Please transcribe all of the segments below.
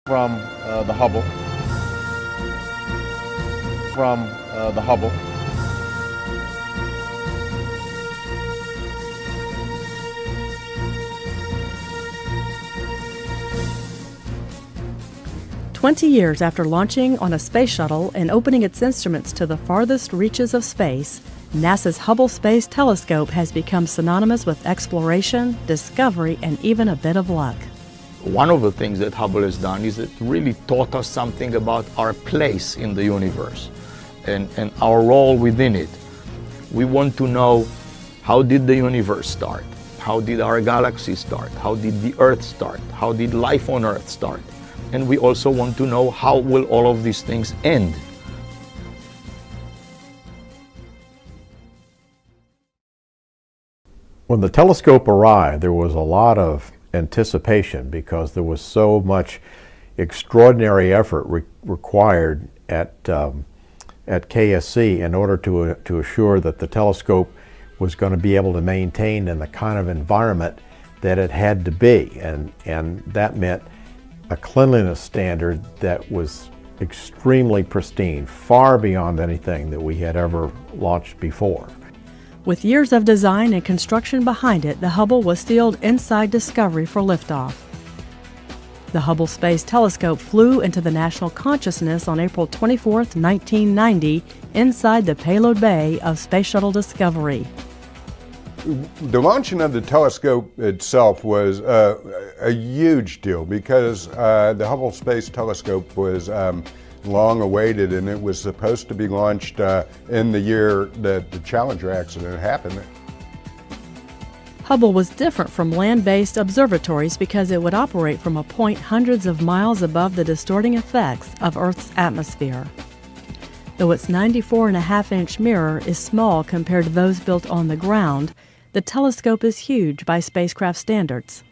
from the Hubble. From the Hubble. "20 years after launching on a space shuttle and opening its instruments to the farthest reaches of space, NASA's Hubble Space Telescope has become synonymous with exploration, discovery, and even a bit of luck. One of the things that Hubble has done is it really taught us something about our place in the universe and our role within it. We want to know, how did the universe start? How did our galaxy start? How did the Earth start? How did life on Earth start? And we also want to know, how will all of these things end? When the telescope arrived, there was a lot of anticipation because there was so much extraordinary effort required at KSC in order to assure that the telescope was going to be able to maintain in the kind of environment that it had to be, and that meant a cleanliness standard that was extremely pristine, far beyond anything that we had ever launched before. With years of design and construction behind it, the Hubble was sealed inside Discovery for liftoff. The Hubble Space Telescope flew into the national consciousness on April 24, 1990, inside the payload bay of Space Shuttle Discovery. The launching of the telescope itself was a huge deal because the Hubble Space Telescope was long awaited, and it was supposed to be launched in the year that the Challenger accident happened. Hubble was different from land-based observatories because it would operate from a point hundreds of miles above the distorting effects of Earth's atmosphere. Though its 94.5-inch mirror is small compared to those built on the ground, the telescope is huge by spacecraft standards.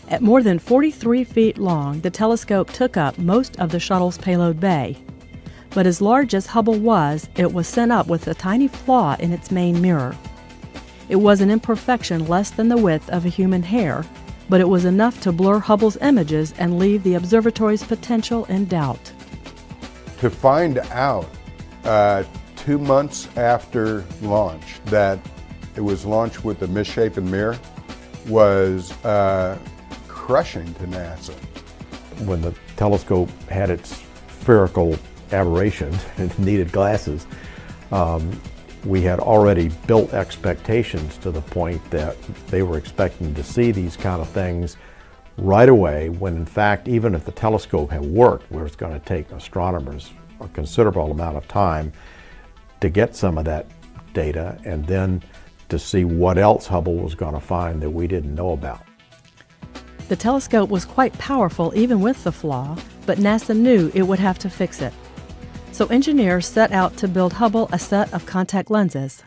At more than 43 feet long, the telescope took up most of the shuttle's payload bay. But as large as Hubble was, it was sent up with a tiny flaw in its main mirror. It was an imperfection less than the width of a human hair, but it was enough to blur Hubble's images and leave the observatory's potential in doubt. To find out 2 months after launch that it was launched with a misshapen mirror was crushing to NASA. When the telescope had its spherical aberrations and needed glasses, we had already built expectations to the point that they were expecting to see these kind of things right away, when in fact, even if the telescope had worked, where it's going to take astronomers a considerable amount of time to get some of that data and then to see what else Hubble was going to find that we didn't know about. The telescope was quite powerful even with the flaw, but NASA knew it would have to fix it. So engineers set out to build Hubble a set of contact lenses.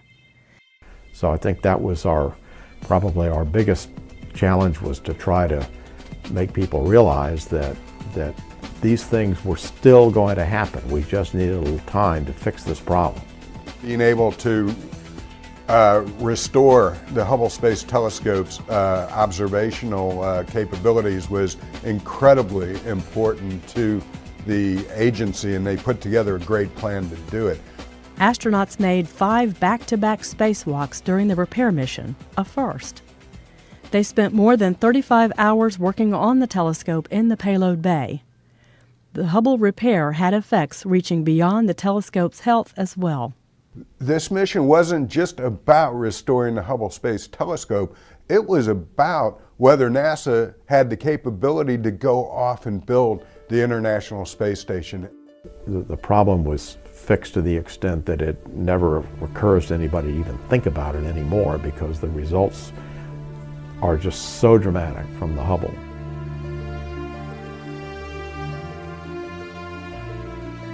So I think that was probably our biggest challenge, was to try to make people realize that these things were still going to happen. We just needed a little time to fix this problem. Being able to restore the Hubble Space Telescope's observational capabilities was incredibly important to the agency, and they put together a great plan to do it. Astronauts made 5 back-to-back spacewalks during the repair mission, a first. They spent more than 35 hours working on the telescope in the payload bay. The Hubble repair had effects reaching beyond the telescope's health as well. This mission wasn't just about restoring the Hubble Space Telescope. It was about whether NASA had the capability to go off and build the International Space Station. The problem was fixed to the extent that it never occurs to anybody to even think about it anymore, because the results are just so dramatic from the Hubble.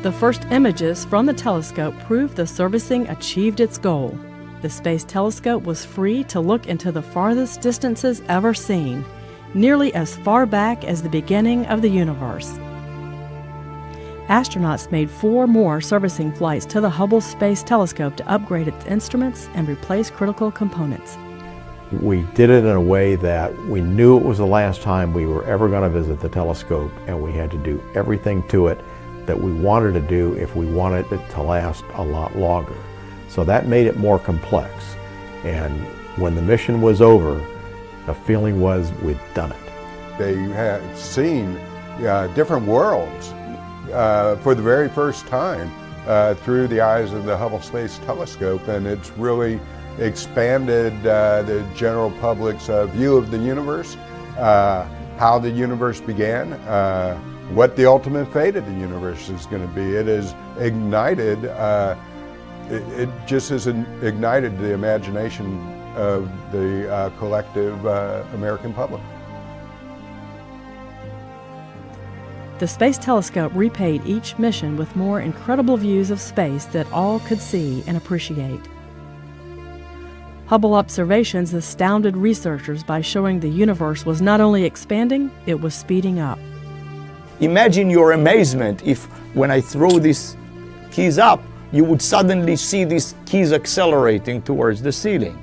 The first images from the telescope proved the servicing achieved its goal. The Space Telescope was free to look into the farthest distances ever seen, nearly as far back as the beginning of the universe. Astronauts made 4 more servicing flights to the Hubble Space Telescope to upgrade its instruments and replace critical components. We did it in a way that we knew it was the last time we were ever going to visit the telescope, and we had to do everything to it that we wanted to do if we wanted it to last a lot longer. So that made it more complex. And when the mission was over, the feeling was we'd done it. They had seen different worlds for the very first time through the eyes of the Hubble Space Telescope, and it's really expanded the general public's view of the universe, how the universe began, what the ultimate fate of the universe is going to be. It has ignited, it just has ignited the imagination of the collective American public. The Space Telescope repaid each mission with more incredible views of space that all could see and appreciate. Hubble observations astounded researchers by showing the universe was not only expanding, it was speeding up. Imagine your amazement if, when I throw these keys up, you would suddenly see these keys accelerating towards the ceiling.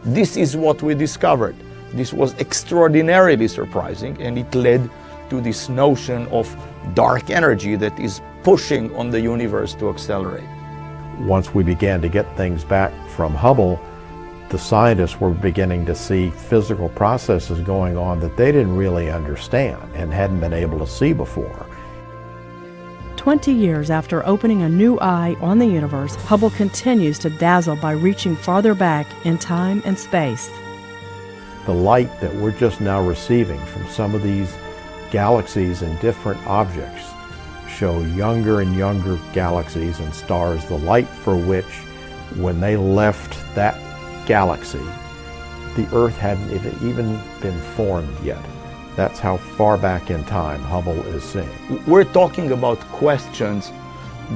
This is what we discovered. This was extraordinarily surprising, and it led to this notion of dark energy that is pushing on the universe to accelerate. Once we began to get things back from Hubble, the scientists were beginning to see physical processes going on that they didn't really understand and hadn't been able to see before. 20 years after opening a new eye on the universe, Hubble continues to dazzle by reaching farther back in time and space. The light that we're just now receiving from some of these galaxies and different objects show younger and younger galaxies and stars, the light for which, when they left that galaxy, the Earth hadn't even been formed yet. That's how far back in time Hubble is seeing. We're talking about questions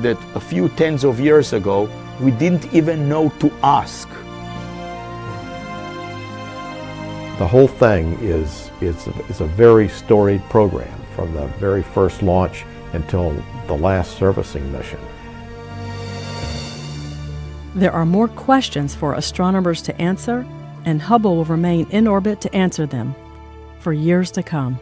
that a few tens of years ago we didn't even know to ask. The whole thing is a very storied program from the very first launch until the last servicing mission. There are more questions for astronomers to answer, and Hubble will remain in orbit to answer them for years to come.